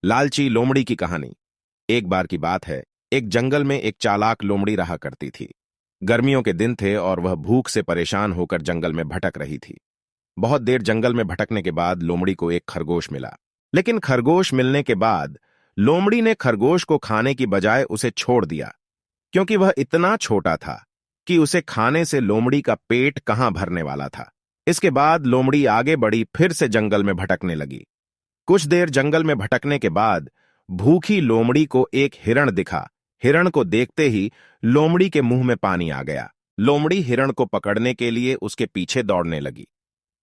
लालची लोमड़ी की कहानी। एक बार की बात है, एक जंगल में एक चालाक लोमड़ी रहा करती थी। गर्मियों के दिन थे और वह भूख से परेशान होकर जंगल में भटक रही थी। बहुत देर जंगल में भटकने के बाद लोमड़ी को एक खरगोश मिला। लेकिन खरगोश मिलने के बाद लोमड़ी ने खरगोश को खाने की बजाय उसे छोड़ दिया, क्योंकि वह इतना छोटा था कि उसे खाने से लोमड़ी का पेट कहां भरने वाला था। इसके बाद लोमड़ी आगे बढ़ी, फिर से जंगल में भटकने लगी। कुछ देर जंगल में भटकने के बाद भूखी लोमड़ी को एक हिरण दिखा। हिरण को देखते ही लोमड़ी के मुंह में पानी आ गया। लोमड़ी हिरण को पकड़ने के लिए उसके पीछे दौड़ने लगी।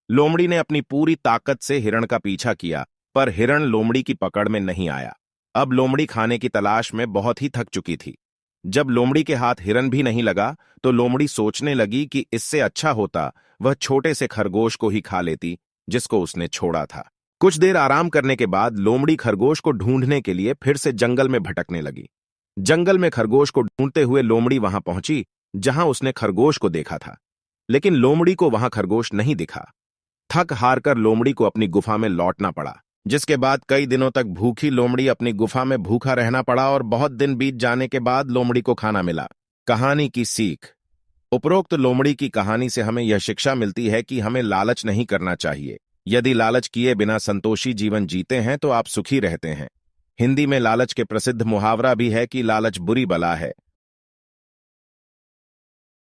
लोमड़ी ने अपनी पूरी ताकत से हिरण का पीछा किया, पर हिरण लोमड़ी की पकड़ में नहीं आया। अब लोमड़ी खाने की तलाश में बहुत ही थक चुकी थी। जब लोमड़ी के हाथ हिरण भी नहीं लगा, तो लोमड़ी सोचने लगी कि इससे अच्छा होता वह छोटे से खरगोश को ही खा लेती, जिसको उसने छोड़ा था। कुछ देर आराम करने के बाद लोमड़ी खरगोश को ढूंढने के लिए फिर से जंगल में भटकने लगी। जंगल में खरगोश को ढूंढते हुए लोमड़ी वहां पहुंची जहां उसने खरगोश को देखा था, लेकिन लोमड़ी को वहां खरगोश नहीं दिखा। थक हार कर लोमड़ी को अपनी गुफा में लौटना पड़ा, जिसके बाद कई दिनों तक भूखी लोमड़ी अपनी गुफा में भूखा रहना पड़ा और बहुत दिन बीत जाने के बाद लोमड़ी को खाना मिला। कहानी की सीख। उपरोक्त लोमड़ी की कहानी से हमें यह शिक्षा मिलती है कि हमें लालच नहीं करना चाहिए। यदि लालच किए बिना संतोषी जीवन जीते हैं तो आप सुखी रहते हैं। हिंदी में लालच के प्रसिद्ध मुहावरा भी है कि लालच बुरी बला है।